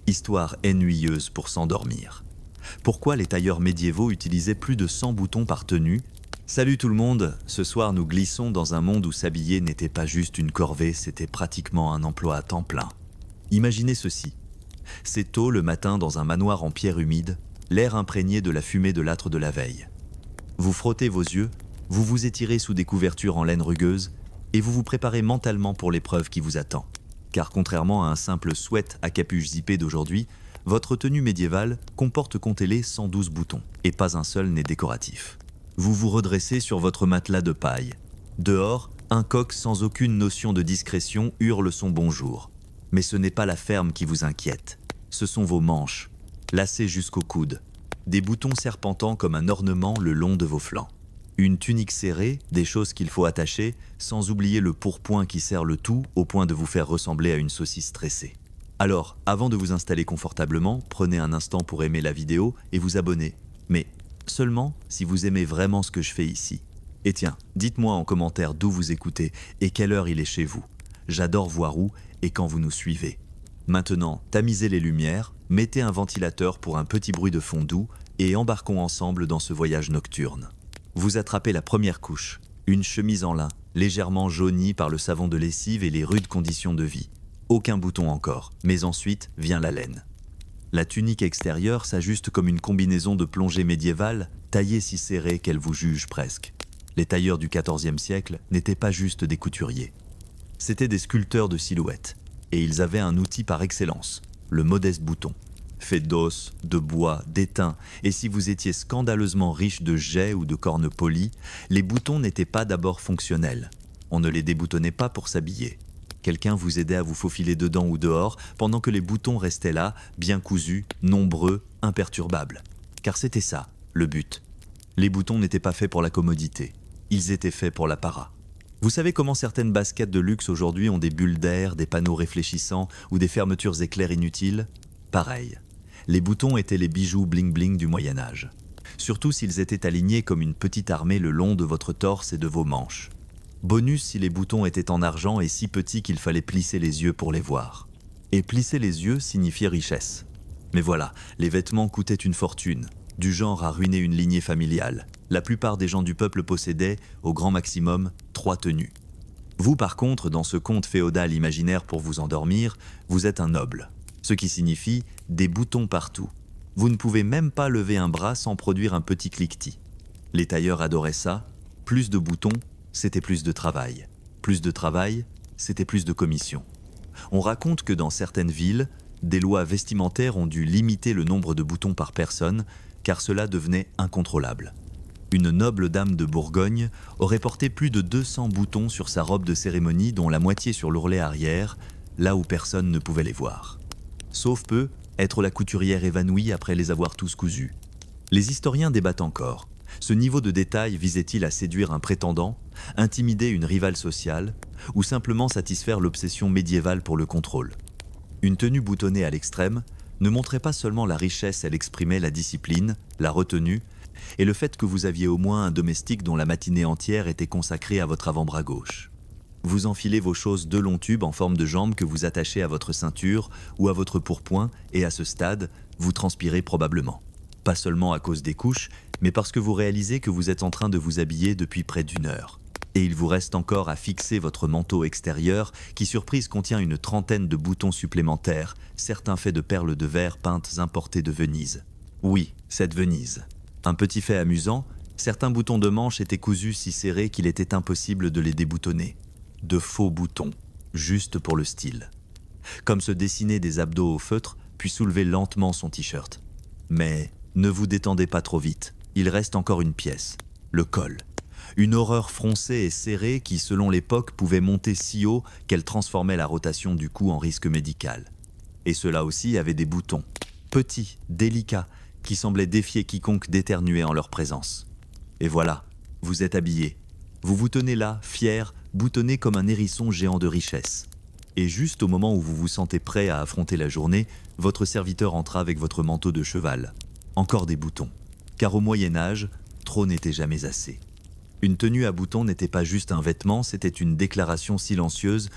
Histoire ennuyeuse pour s'endormir. Pourquoi les tailleurs médiévaux utilisaient plus de 100 boutons par tenue? Salut tout le monde, ce soir nous glissons dans un monde où s'habiller n'était pas juste une corvée, c'était pratiquement un emploi à temps plein. Imaginez ceci. C'est tôt le matin dans un manoir en pierre humide, l'air imprégné de la fumée de l'âtre de la veille. Vous frottez vos yeux, vous vous étirez sous des couvertures en laine rugueuse et vous vous préparez mentalement pour l'épreuve qui vous attend. Car contrairement à un simple sweat à capuche zippée d'aujourd'hui, votre tenue médiévale comporte, comptez-les, 112 boutons et pas un seul n'est décoratif. Vous vous redressez sur votre matelas de paille. Dehors, un coq sans aucune notion de discrétion hurle son bonjour. Mais ce n'est pas la ferme qui vous inquiète. Ce sont vos manches, lacées jusqu'au coude. Des boutons serpentant comme un ornement le long de vos flancs. Une tunique serrée, des choses qu'il faut attacher, sans oublier le pourpoint qui serre le tout au point de vous faire ressembler à une saucisse tressée. Alors, avant de vous installer confortablement, prenez un instant pour aimer la vidéo et vous abonner. Mais seulement si vous aimez vraiment ce que je fais ici. Et tiens, dites-moi en commentaire d'où vous écoutez et quelle heure il est chez vous. J'adore voir où et quand vous nous suivez. Maintenant, tamisez les lumières, mettez un ventilateur pour un petit bruit de fond doux et embarquons ensemble dans ce voyage nocturne. Vous attrapez la première couche, une chemise en lin, légèrement jaunie par le savon de lessive et les rudes conditions de vie. Aucun bouton encore, mais ensuite vient la laine. La tunique extérieure s'ajuste comme une combinaison de plongée médiévale, taillée si serrée qu'elle vous juge presque. Les tailleurs du XIVe siècle n'étaient pas juste des couturiers. C'étaient des sculpteurs de silhouettes, et ils avaient un outil par excellence, le modeste bouton. Fait d'os, de bois, d'étain, et si vous étiez scandaleusement riche de jais ou de cornes polies, les boutons n'étaient pas d'abord fonctionnels. On ne les déboutonnait pas pour s'habiller. Quelqu'un vous aidait à vous faufiler dedans ou dehors, pendant que les boutons restaient là, bien cousus, nombreux, imperturbables. Car c'était ça, le but. Les boutons n'étaient pas faits pour la commodité, ils étaient faits pour l'apparat. Vous savez comment certaines baskets de luxe aujourd'hui ont des bulles d'air, des panneaux réfléchissants ou des fermetures éclairs inutiles? Pareil. Les boutons étaient les bijoux bling-bling du Moyen-Âge. Surtout s'ils étaient alignés comme une petite armée le long de votre torse et de vos manches. Bonus si les boutons étaient en argent et si petits qu'il fallait plisser les yeux pour les voir. Et plisser les yeux signifiait richesse. Mais voilà, les vêtements coûtaient une fortune, du genre à ruiner une lignée familiale. La plupart des gens du peuple possédaient, au grand maximum, 3 tenues. Vous par contre, dans ce conte féodal imaginaire pour vous endormir, vous êtes un noble. Ce qui signifie des boutons partout. Vous ne pouvez même pas lever un bras sans produire un petit cliquetis. Les tailleurs adoraient ça. Plus de boutons, c'était plus de travail. Plus de travail, c'était plus de commissions. On raconte que dans certaines villes, des lois vestimentaires ont dû limiter le nombre de boutons par personne, car cela devenait incontrôlable. Une noble dame de Bourgogne aurait porté plus de 200 boutons sur sa robe de cérémonie, dont la moitié sur l'ourlet arrière, là où personne ne pouvait les voir. Sauf peu, être la couturière évanouie après les avoir tous cousus. Les historiens débattent encore. Ce niveau de détail visait-il à séduire un prétendant, intimider une rivale sociale, ou simplement satisfaire l'obsession médiévale pour le contrôle? Une tenue boutonnée à l'extrême ne montrait pas seulement la richesse, elle exprimait la discipline, la retenue, et le fait que vous aviez au moins un domestique dont la matinée entière était consacrée à votre avant-bras gauche. Vous enfilez vos choses de longs tubes en forme de jambes que vous attachez à votre ceinture ou à votre pourpoint et à ce stade, vous transpirez probablement. Pas seulement à cause des couches, mais parce que vous réalisez que vous êtes en train de vous habiller depuis près d'1 heure. Et il vous reste encore à fixer votre manteau extérieur qui, surprise, contient une trentaine de boutons supplémentaires, certains faits de perles de verre peintes importées de Venise. Oui, cette Venise. Un petit fait amusant, certains boutons de manche étaient cousus si serrés qu'il était impossible de les déboutonner. De faux boutons, juste pour le style. Comme se dessiner des abdos au feutre, puis soulever lentement son t-shirt. Mais ne vous détendez pas trop vite, il reste encore une pièce, le col. Une horreur froncée et serrée qui, selon l'époque, pouvait monter si haut qu'elle transformait la rotation du cou en risque médical. Et cela aussi avait des boutons, petits, délicats, qui semblaient défier quiconque d'éternuer en leur présence. Et voilà, vous êtes habillé. Vous vous tenez là, fier, boutonné comme un hérisson géant de richesse. Et juste au moment où vous vous sentez prêt à affronter la journée, votre serviteur entra avec votre manteau de cheval. Encore des boutons. Car au Moyen-Âge, trop n'était jamais assez. Une tenue à boutons n'était pas juste un vêtement, c'était une déclaration silencieuse.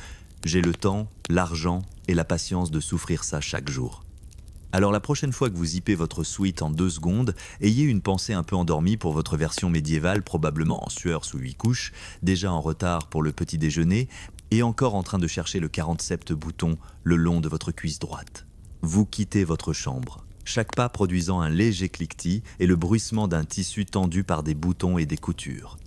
J'ai le temps, l'argent et la patience de souffrir ça chaque jour. Alors la prochaine fois que vous zippez votre suite en 2 secondes, ayez une pensée un peu endormie pour votre version médiévale, probablement en sueur sous 8 couches, déjà en retard pour le petit déjeuner, et encore en train de chercher le 47 bouton le long de votre cuisse droite. Vous quittez votre chambre, chaque pas produisant un léger cliquetis et le bruissement d'un tissu tendu par des boutons et des coutures.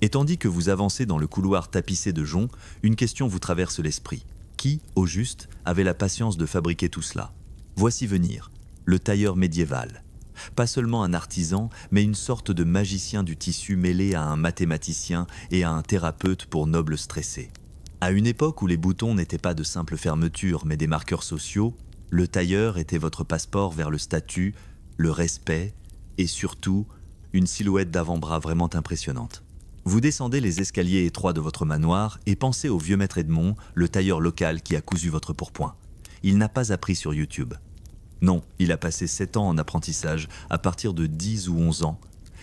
Et tandis que vous avancez dans le couloir tapissé de joncs, une question vous traverse l'esprit. Qui, au juste, avait la patience de fabriquer tout cela ? Voici venir, le tailleur médiéval. Pas seulement un artisan, mais une sorte de magicien du tissu mêlé à un mathématicien et à un thérapeute pour nobles stressés. À une époque où les boutons n'étaient pas de simples fermetures, mais des marqueurs sociaux, le tailleur était votre passeport vers le statut, le respect et surtout une silhouette d'avant-bras vraiment impressionnante. Vous descendez les escaliers étroits de votre manoir et pensez au vieux maître Edmond, le tailleur local qui a cousu votre pourpoint. Il n'a pas appris sur YouTube. Non, il a passé 7 ans en apprentissage à partir de 10 ou 11 ans.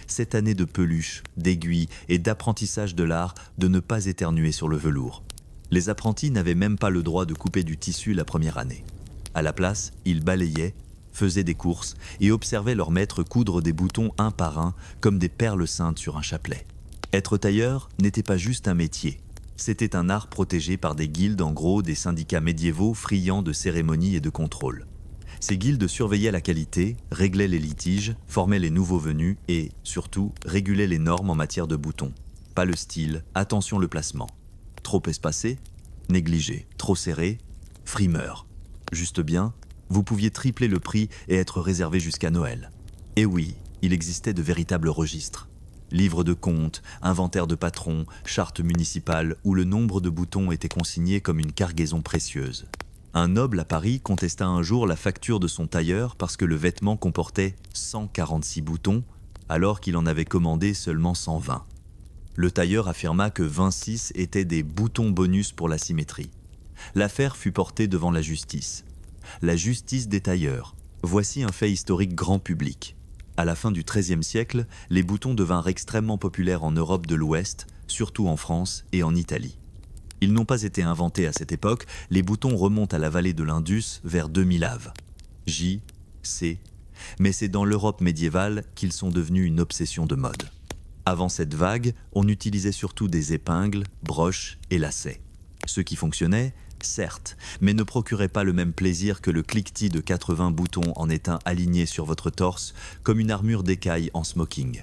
7 années de peluche, d'aiguilles et d'apprentissage de l'art de ne pas éternuer sur le velours. Les apprentis n'avaient même pas le droit de couper du tissu la première année. À la place, ils balayaient, faisaient des courses et observaient leur maître coudre des boutons un par un comme des perles saintes sur un chapelet. Être tailleur n'était pas juste un métier. C'était un art protégé par des guildes, en gros des syndicats médiévaux friands de cérémonies et de contrôle. Ces guildes surveillaient la qualité, réglaient les litiges, formaient les nouveaux venus et, surtout, régulaient les normes en matière de boutons. Pas le style, attention le placement. Trop espacé, négligé, trop serré, frimeur. Juste bien, vous pouviez tripler le prix et être réservé jusqu'à Noël. Et oui, il existait de véritables registres. Livres de comptes, inventaire de patrons, chartes municipales où le nombre de boutons était consigné comme une cargaison précieuse. Un noble à Paris contesta un jour la facture de son tailleur parce que le vêtement comportait 146 boutons alors qu'il en avait commandé seulement 120. Le tailleur affirma que 26 étaient des boutons bonus pour la symétrie. L'affaire fut portée devant la justice. La justice des tailleurs. Voici un fait historique grand public. À la fin du XIIIe siècle, les boutons devinrent extrêmement populaires en Europe de l'Ouest, surtout en France et en Italie. Ils n'ont pas été inventés à cette époque, les boutons remontent à la vallée de l'Indus vers 2000 AV. J, C, mais c'est dans l'Europe médiévale qu'ils sont devenus une obsession de mode. Avant cette vague, on utilisait surtout des épingles, broches et lacets. Ce qui fonctionnait, certes, mais ne procurait pas le même plaisir que le cliquetis de 80 boutons en étain alignés sur votre torse comme une armure d'écaille en smoking.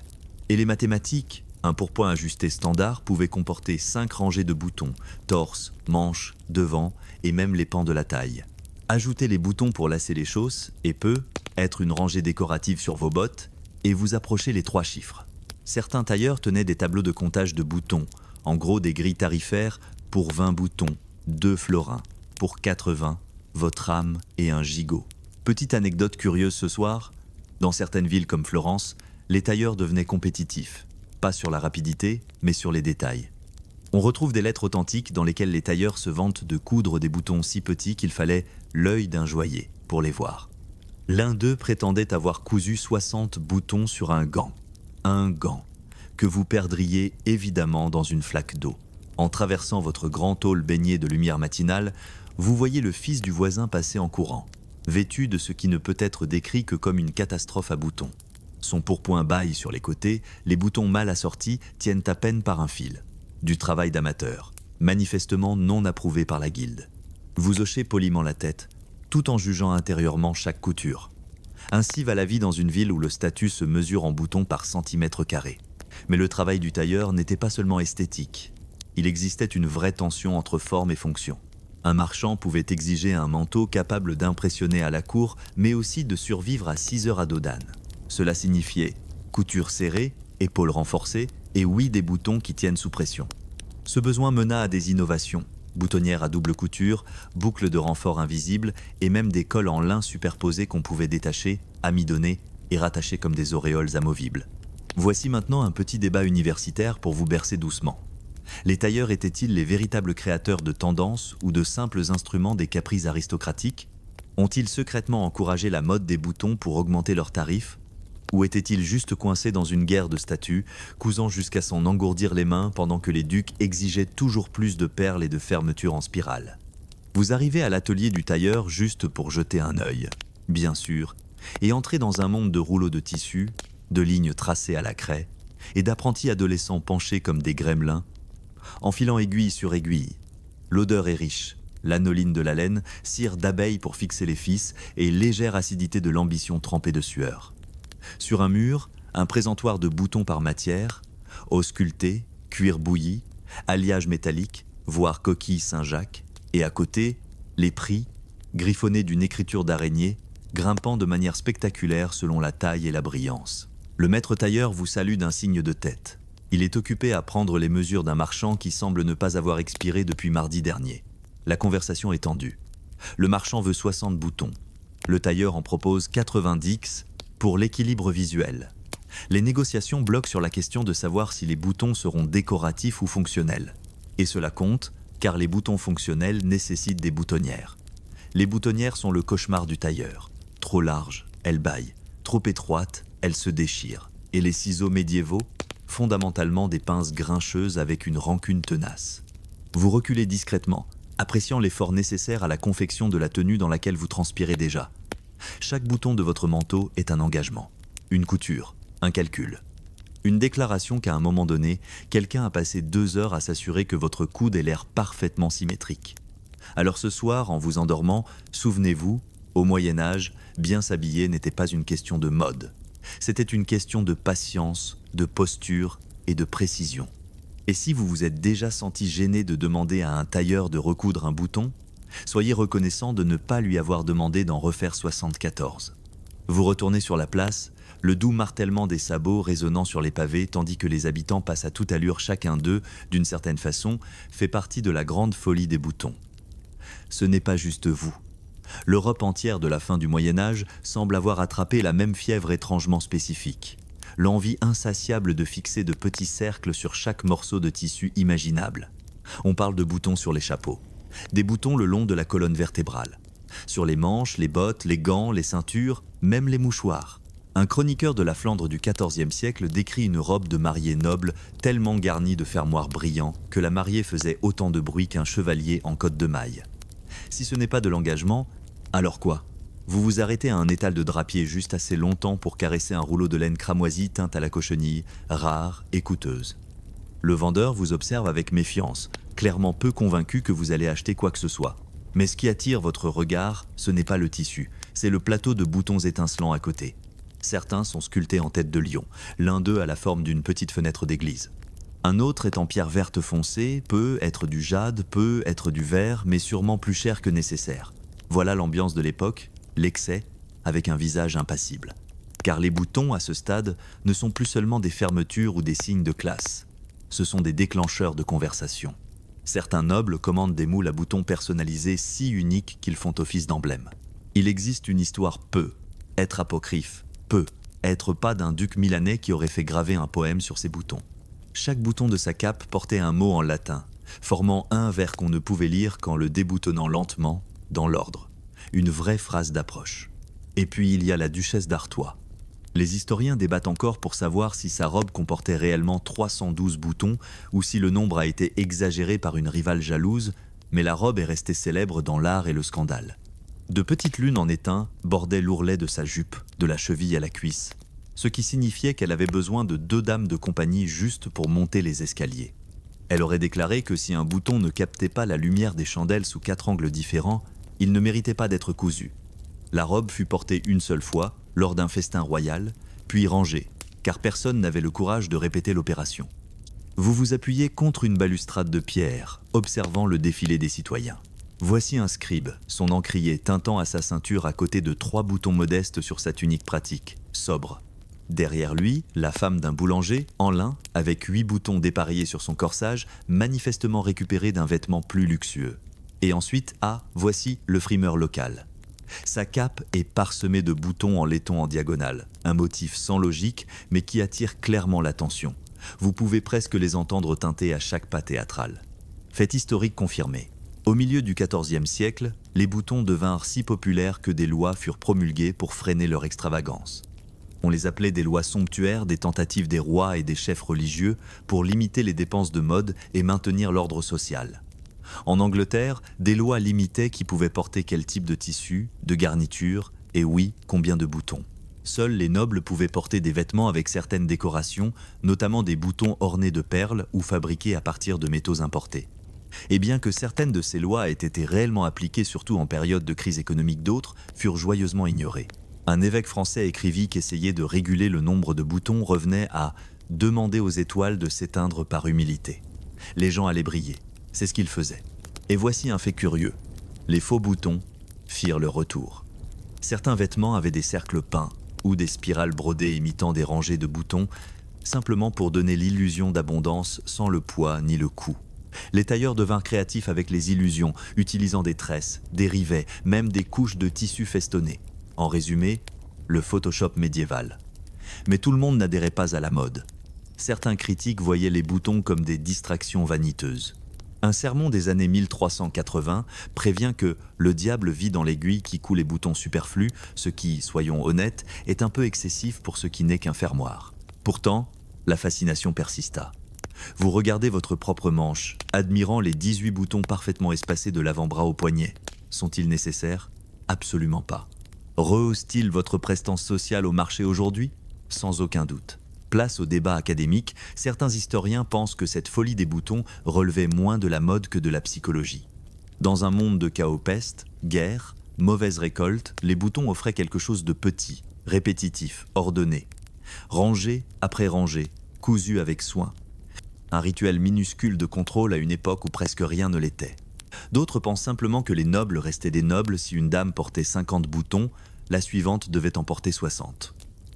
Et les mathématiques, un pourpoint ajusté standard pouvait comporter 5 rangées de boutons, torse, manche, devant et même les pans de la taille. Ajoutez les boutons pour lasser les chausses et peut être une rangée décorative sur vos bottes et vous approchez les 3 chiffres. Certains tailleurs tenaient des tableaux de comptage de boutons, en gros des grilles tarifaires pour 20 boutons, 2 florins, pour 80, votre âme et un gigot. Petite anecdote curieuse ce soir, dans certaines villes comme Florence, les tailleurs devenaient compétitifs, pas sur la rapidité, mais sur les détails. On retrouve des lettres authentiques dans lesquelles les tailleurs se vantent de coudre des boutons si petits qu'il fallait l'œil d'un joaillier pour les voir. L'un d'eux prétendait avoir cousu 60 boutons sur un gant que vous perdriez évidemment dans une flaque d'eau. En traversant votre grand hall baigné de lumière matinale, vous voyez le fils du voisin passer en courant, vêtu de ce qui ne peut être décrit que comme une catastrophe à boutons. Son pourpoint bâille sur les côtés, les boutons mal assortis tiennent à peine par un fil. Du travail d'amateur, manifestement non approuvé par la guilde. Vous hochez poliment la tête, tout en jugeant intérieurement chaque couture. Ainsi va la vie dans une ville où le statut se mesure en boutons par centimètre carré. Mais le travail du tailleur n'était pas seulement esthétique. Il existait une vraie tension entre forme et fonction. Un marchand pouvait exiger un manteau capable d'impressionner à la cour, mais aussi de survivre à 6 heures à dos d'âne. Cela signifiait couture serrée, épaules renforcées et oui des boutons qui tiennent sous pression. Ce besoin mena à des innovations, boutonnières à double couture, boucles de renfort invisibles et même des cols en lin superposés qu'on pouvait détacher, amidonner et rattacher comme des auréoles amovibles. Voici maintenant un petit débat universitaire pour vous bercer doucement. Les tailleurs étaient-ils les véritables créateurs de tendances ou de simples instruments des caprices aristocratiques? Ont-ils secrètement encouragé la mode des boutons pour augmenter leurs tarifs? Ou étaient-ils juste coincés dans une guerre de statuts, cousant jusqu'à s'en engourdir les mains pendant que les ducs exigeaient toujours plus de perles et de fermetures en spirale? Vous arrivez à l'atelier du tailleur juste pour jeter un œil. bien sûr, et entrer dans un monde de rouleaux de tissu, de lignes tracées à la craie, et d'apprentis adolescents penchés comme des gremlins, enfilant aiguille sur aiguille. L'odeur est riche, l'anoline de la laine, cire d'abeilles pour fixer les fils et légère acidité de l'ambition trempée de sueur. Sur un mur, un présentoir de boutons par matière, os sculptés, cuir bouilli, alliage métallique, voire coquille Saint-Jacques, et à côté, les prix, griffonnés d'une écriture d'araignée, grimpant de manière spectaculaire selon la taille et la brillance. Le maître tailleur vous salue d'un signe de tête. Il est occupé à prendre les mesures d'un marchand qui semble ne pas avoir expiré depuis mardi dernier. La conversation est tendue. Le marchand veut 60 boutons. Le tailleur en propose 90 pour l'équilibre visuel. Les négociations bloquent sur la question de savoir si les boutons seront décoratifs ou fonctionnels. Et cela compte, car les boutons fonctionnels nécessitent des boutonnières. Les boutonnières sont le cauchemar du tailleur. Trop larges, elles bâillent. Trop étroites, elles se déchirent. Et les ciseaux médiévaux, fondamentalement des pinces grincheuses avec une rancune tenace. Vous reculez discrètement, appréciant l'effort nécessaire à la confection de la tenue dans laquelle vous transpirez déjà. Chaque bouton de votre manteau est un engagement, une couture, un calcul. Une déclaration qu'à un moment donné, quelqu'un a passé 2 heures à s'assurer que votre coude ait l'air parfaitement symétrique. Alors ce soir, en vous endormant, souvenez-vous, au Moyen-Âge, bien s'habiller n'était pas une question de mode. C'était une question de patience, de posture et de précision. Et si vous vous êtes déjà senti gêné de demander à un tailleur de recoudre un bouton, soyez reconnaissant de ne pas lui avoir demandé d'en refaire 74. Vous retournez sur la place, le doux martèlement des sabots résonnant sur les pavés tandis que les habitants passent à toute allure chacun d'eux, d'une certaine façon, fait partie de la grande folie des boutons. Ce n'est pas juste vous. L'Europe entière de la fin du Moyen-Âge semble avoir attrapé la même fièvre étrangement spécifique. L'envie insatiable de fixer de petits cercles sur chaque morceau de tissu imaginable. On parle de boutons sur les chapeaux, des boutons le long de la colonne vertébrale, sur les manches, les bottes, les gants, les ceintures, même les mouchoirs. Un chroniqueur de la Flandre du XIVe siècle décrit une robe de mariée noble tellement garnie de fermoirs brillants que la mariée faisait autant de bruit qu'un chevalier en cotte de maille. Si ce n'est pas de l'engagement, alors quoi ? Vous vous arrêtez à un étal de drapier juste assez longtemps pour caresser un rouleau de laine cramoisie teinte à la cochenille, rare et coûteuse. Le vendeur vous observe avec méfiance, clairement peu convaincu que vous allez acheter quoi que ce soit. Mais ce qui attire votre regard, ce n'est pas le tissu, c'est le plateau de boutons étincelants à côté. Certains sont sculptés en tête de lion, l'un d'eux a la forme d'une petite fenêtre d'église. Un autre est en pierre verte foncée, peut être du jade, peut être du verre, mais sûrement plus cher que nécessaire. Voilà l'ambiance de l'époque, l'excès, avec un visage impassible. Car les boutons, à ce stade, ne sont plus seulement des fermetures ou des signes de classe. Ce sont des déclencheurs de conversation. Certains nobles commandent des moules à boutons personnalisés si uniques qu'ils font office d'emblème. Il existe une histoire peu, être apocryphe, peu, être pas d'un duc milanais qui aurait fait graver un poème sur ses boutons. Chaque bouton de sa cape portait un mot en latin, formant un vers qu'on ne pouvait lire qu'en le déboutonnant lentement, dans l'ordre. Une vraie phrase d'approche. Et puis il y a la duchesse d'Artois. Les historiens débattent encore pour savoir si sa robe comportait réellement 312 boutons ou si le nombre a été exagéré par une rivale jalouse, mais la robe est restée célèbre dans l'art et le scandale. De petites lunes en étain bordaient l'ourlet de sa jupe, de la cheville à la cuisse, ce qui signifiait qu'elle avait besoin de 2 dames de compagnie juste pour monter les escaliers. Elle aurait déclaré que si un bouton ne captait pas la lumière des chandelles sous 4 angles différents, il ne méritait pas d'être cousu. La robe fut portée une seule fois, lors d'un festin royal, puis rangée, car personne n'avait le courage de répéter l'opération. Vous vous appuyez contre une balustrade de pierre, observant le défilé des citoyens. Voici un scribe, son encrier tintant à sa ceinture à côté de 3 boutons modestes sur sa tunique pratique, sobre. Derrière lui, la femme d'un boulanger, en lin, avec 8 boutons dépareillés sur son corsage, manifestement récupérés d'un vêtement plus luxueux. Et ensuite, voici le frimeur local. Sa cape est parsemée de boutons en laiton en diagonale, un motif sans logique, mais qui attire clairement l'attention. Vous pouvez presque les entendre teinter à chaque pas théâtral. Fait historique confirmé. Au milieu du XIVe siècle, les boutons devinrent si populaires que des lois furent promulguées pour freiner leur extravagance. On les appelait des lois somptuaires, des tentatives des rois et des chefs religieux pour limiter les dépenses de mode et maintenir l'ordre social. En Angleterre, des lois limitaient qui pouvait porter quel type de tissu, de garniture Et oui, combien de boutons? Seuls les nobles pouvaient porter des vêtements avec certaines décorations, notamment des boutons ornés de perles ou fabriqués à partir de métaux importés. Et bien que certaines de ces lois aient été réellement appliquées surtout en période de crise économique, d'autres furent joyeusement ignorées. Un évêque français écrivit qu'essayer de réguler le nombre de boutons revenait à demander aux étoiles de s'éteindre par humilité. Les gens allaient briller, c'est ce qu'ils faisaient. Et voici un fait curieux. Les faux boutons firent leur retour. Certains vêtements avaient des cercles peints ou des spirales brodées imitant des rangées de boutons, simplement pour donner l'illusion d'abondance sans le poids ni le coût. Les tailleurs devinrent créatifs avec les illusions, utilisant des tresses, des rivets, même des couches de tissu festonnés. En résumé, le Photoshop médiéval. Mais tout le monde n'adhérait pas à la mode. Certains critiques voyaient les boutons comme des distractions vaniteuses. Un sermon des années 1380 prévient que le diable vit dans l'aiguille qui coud les boutons superflus, ce qui, soyons honnêtes, est un peu excessif pour ce qui n'est qu'un fermoir. Pourtant, la fascination persista. Vous regardez votre propre manche, admirant les 18 boutons parfaitement espacés de l'avant-bras au poignet. Sont-ils nécessaires? Absolument pas. Rehausse-t-il votre prestance sociale au marché aujourd'hui? Sans aucun doute. Place au débat académique, certains historiens pensent que cette folie des boutons relevait moins de la mode que de la psychologie. Dans un monde de chaos peste, guerre, mauvaise récolte, les boutons offraient quelque chose de petit, répétitif, ordonné. Rangé après rangé, cousu avec soin. Un rituel minuscule de contrôle à une époque où presque rien ne l'était. D'autres pensent simplement que les nobles restaient des nobles si une dame portait 50 boutons, la suivante devait en porter 60.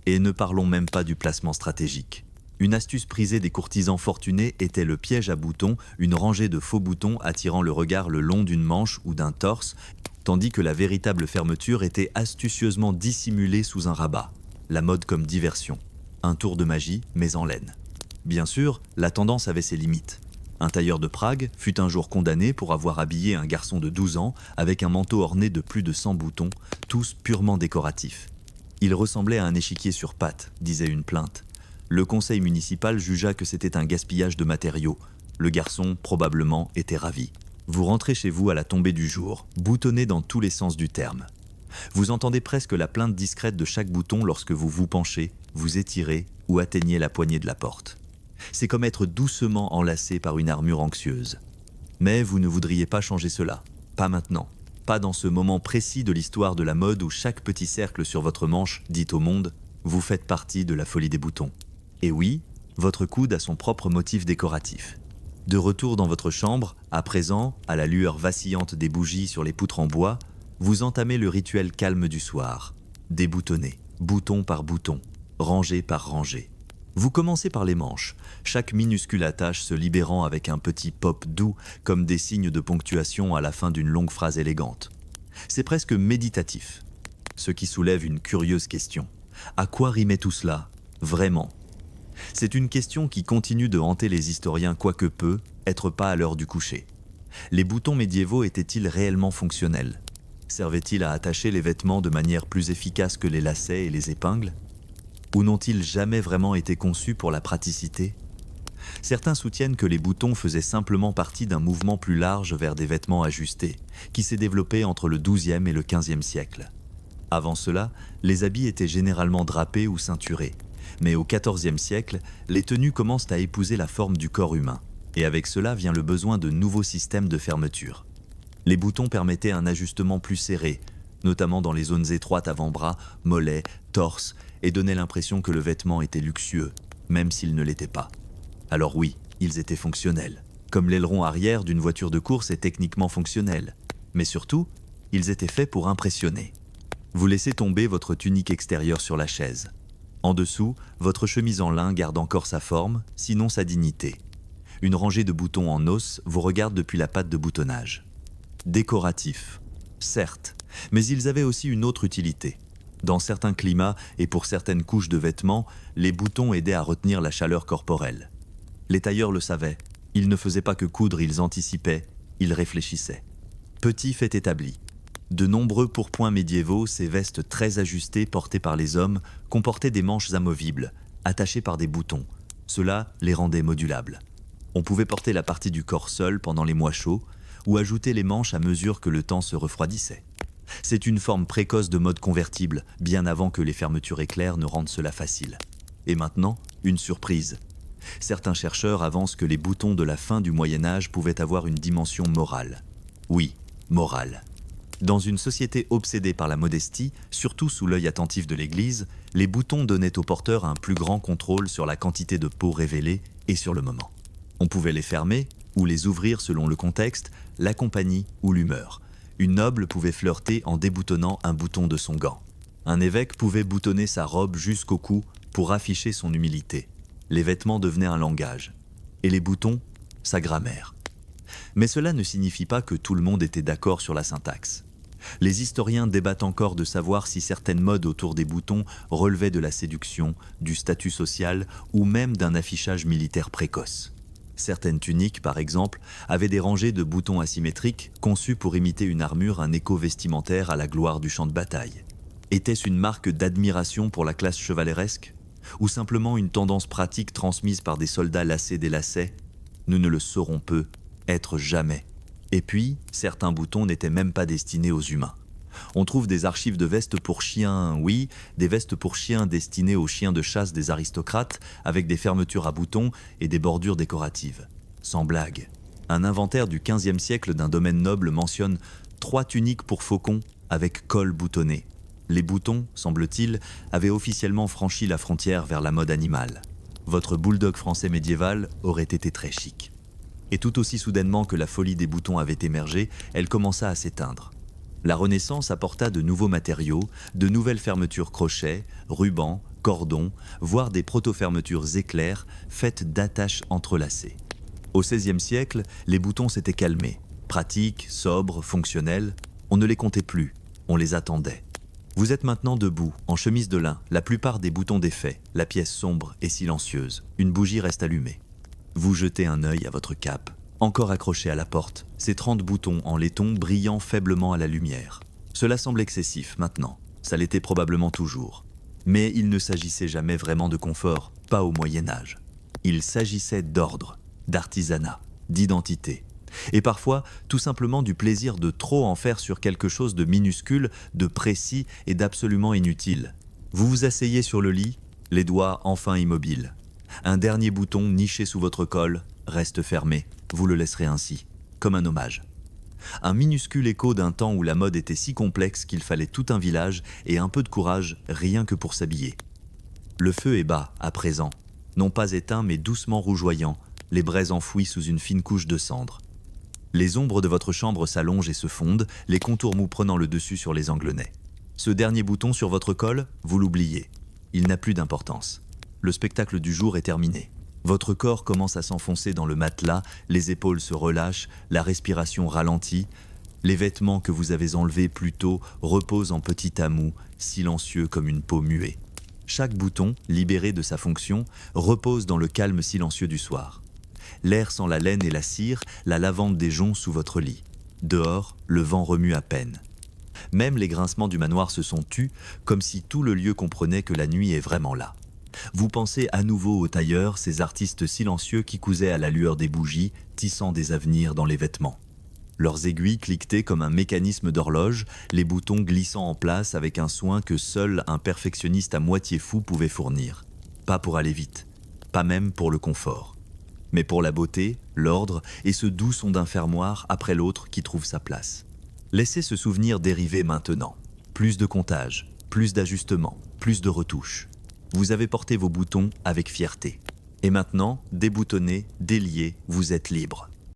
Et ne parlons même pas du placement stratégique. Une astuce prisée des courtisans fortunés était le piège à boutons, une rangée de faux boutons attirant le regard le long d'une manche ou d'un torse, tandis que la véritable fermeture était astucieusement dissimulée sous un rabat. La mode comme diversion. Un tour de magie, mais en laine. Bien sûr, la tendance avait ses limites. Un tailleur de Prague fut un jour condamné pour avoir habillé un garçon de 12 ans avec un manteau orné de plus de 100 boutons, tous purement décoratifs. Il ressemblait à un échiquier sur pattes, disait une plainte. Le conseil municipal jugea que c'était un gaspillage de matériaux. Le garçon, probablement, était ravi. Vous rentrez chez vous à la tombée du jour, boutonné dans tous les sens du terme. Vous entendez presque la plainte discrète de chaque bouton lorsque vous vous penchez, vous étirez ou atteignez la poignée de la porte. C'est comme être doucement enlacé par une armure anxieuse. Mais vous ne voudriez pas changer cela. Pas maintenant. Pas dans ce moment précis de l'histoire de la mode où chaque petit cercle sur votre manche dit au monde « Vous faites partie de la folie des boutons ». Et oui, votre coude a son propre motif décoratif. De retour dans votre chambre, à présent, à la lueur vacillante des bougies sur les poutres en bois, vous entamez le rituel calme du soir. Déboutonné, bouton par bouton, rangé par rangée. Vous commencez par les manches, chaque minuscule attache se libérant avec un petit pop doux comme des signes de ponctuation à la fin d'une longue phrase élégante. C'est presque méditatif. Ce qui soulève une curieuse question. À quoi rimait tout cela, vraiment? C'est une question qui continue de hanter les historiens quoique peu, être pas à l'heure du coucher. Les boutons médiévaux étaient-ils réellement fonctionnels? Servaient-ils à attacher les vêtements de manière plus efficace que les lacets et les épingles? Ou n'ont-ils jamais vraiment été conçus pour la praticité? Certains soutiennent que les boutons faisaient simplement partie d'un mouvement plus large vers des vêtements ajustés, qui s'est développé entre le XIIe et le XVe siècle. Avant cela, les habits étaient généralement drapés ou ceinturés, mais au XIVe siècle, les tenues commencent à épouser la forme du corps humain, et avec cela vient le besoin de nouveaux systèmes de fermeture. Les boutons permettaient un ajustement plus serré, notamment dans les zones étroites avant-bras, mollets, torse, et donnaient l'impression que le vêtement était luxueux, même s'il ne l'était pas. Alors oui, ils étaient fonctionnels, comme l'aileron arrière d'une voiture de course est techniquement fonctionnel, mais surtout, ils étaient faits pour impressionner. Vous laissez tomber votre tunique extérieure sur la chaise. En dessous, votre chemise en lin garde encore sa forme, sinon sa dignité. Une rangée de boutons en os vous regarde depuis la patte de boutonnage. Décoratifs, certes, mais ils avaient aussi une autre utilité. Dans certains climats et pour certaines couches de vêtements, les boutons aidaient à retenir la chaleur corporelle. Les tailleurs le savaient, ils ne faisaient pas que coudre, ils anticipaient, ils réfléchissaient. Petit fait établi. De nombreux pourpoints médiévaux, ces vestes très ajustées portées par les hommes, comportaient des manches amovibles, attachées par des boutons. Cela les rendait modulables. On pouvait porter la partie du corps seul pendant les mois chauds, ou ajouter les manches à mesure que le temps se refroidissait. C'est une forme précoce de mode convertible, bien avant que les fermetures éclairs ne rendent cela facile. Et maintenant, une surprise. Certains chercheurs avancent que les boutons de la fin du Moyen-Âge pouvaient avoir une dimension morale. Oui, morale. Dans une société obsédée par la modestie, surtout sous l'œil attentif de l'Église, les boutons donnaient au porteur un plus grand contrôle sur la quantité de peau révélée et sur le moment. On pouvait les fermer ou les ouvrir selon le contexte, la compagnie ou l'humeur. Une noble pouvait flirter en déboutonnant un bouton de son gant. Un évêque pouvait boutonner sa robe jusqu'au cou pour afficher son humilité. Les vêtements devenaient un langage. Et les boutons, sa grammaire. Mais cela ne signifie pas que tout le monde était d'accord sur la syntaxe. Les historiens débattent encore de savoir si certaines modes autour des boutons relevaient de la séduction, du statut social ou même d'un affichage militaire précoce. Certaines tuniques, par exemple, avaient des rangées de boutons asymétriques conçus pour imiter une armure, un écho vestimentaire à la gloire du champ de bataille. Était-ce une marque d'admiration pour la classe chevaleresque? Ou simplement une tendance pratique transmise par des soldats lassés des lacets? Nous ne le saurons peu, être jamais. Et puis, certains boutons n'étaient même pas destinés aux humains. On trouve des archives de vestes pour chiens, oui, des vestes pour chiens destinées aux chiens de chasse des aristocrates, avec des fermetures à boutons et des bordures décoratives. Sans blague. Un inventaire du XVe siècle d'un domaine noble mentionne 3 tuniques pour faucons avec col boutonné. Les boutons, semble-t-il, avaient officiellement franchi la frontière vers la mode animale. Votre bulldog français médiéval aurait été très chic. Et tout aussi soudainement que la folie des boutons avait émergé, elle commença à s'éteindre. La Renaissance apporta de nouveaux matériaux, de nouvelles fermetures crochets, rubans, cordons, voire des proto-fermetures éclairs faites d'attaches entrelacées. Au XVIe siècle, les boutons s'étaient calmés. Pratiques, sobres, fonctionnels, on ne les comptait plus, on les attendait. Vous êtes maintenant debout, en chemise de lin, la plupart des boutons défaits, la pièce sombre et silencieuse. Une bougie reste allumée. Vous jetez un œil à votre cape, encore accrochée à la porte, ces 30 boutons en laiton brillant faiblement à la lumière. Cela semble excessif maintenant, ça l'était probablement toujours. Mais il ne s'agissait jamais vraiment de confort, pas au Moyen-Âge. Il s'agissait d'ordre, d'artisanat, d'identité. Et parfois, tout simplement du plaisir de trop en faire sur quelque chose de minuscule, de précis et d'absolument inutile. Vous vous asseyez sur le lit, les doigts enfin immobiles. Un dernier bouton niché sous votre col reste fermé, vous le laisserez ainsi, comme un hommage. Un minuscule écho d'un temps où la mode était si complexe qu'il fallait tout un village et un peu de courage rien que pour s'habiller. Le feu est bas, à présent, non pas éteint mais doucement rougeoyant, les braises enfouies sous une fine couche de cendres. Les ombres de votre chambre s'allongent et se fondent, les contours mous prenant le dessus sur les anglenets. Ce dernier bouton sur votre col, vous l'oubliez. Il n'a plus d'importance. Le spectacle du jour est terminé. Votre corps commence à s'enfoncer dans le matelas, les épaules se relâchent, la respiration ralentit. Les vêtements que vous avez enlevés plus tôt reposent en petits tamis, silencieux comme une peau muée. Chaque bouton, libéré de sa fonction, repose dans le calme silencieux du soir. L'air sent la laine et la cire, la lavande des joncs sous votre lit. Dehors, le vent remue à peine. Même les grincements du manoir se sont tus, comme si tout le lieu comprenait que la nuit est vraiment là. Vous pensez à nouveau aux tailleurs, ces artistes silencieux qui cousaient à la lueur des bougies, tissant des avenirs dans les vêtements. Leurs aiguilles cliquetaient comme un mécanisme d'horloge, les boutons glissant en place avec un soin que seul un perfectionniste à moitié fou pouvait fournir. Pas pour aller vite, pas même pour le confort, mais pour la beauté, l'ordre et ce doux son d'un fermoir après l'autre qui trouve sa place. Laissez ce souvenir dériver maintenant. Plus de comptage, plus d'ajustements, plus de retouches. Vous avez porté vos boutons avec fierté. Et maintenant, déboutonnés, déliés, vous êtes libre.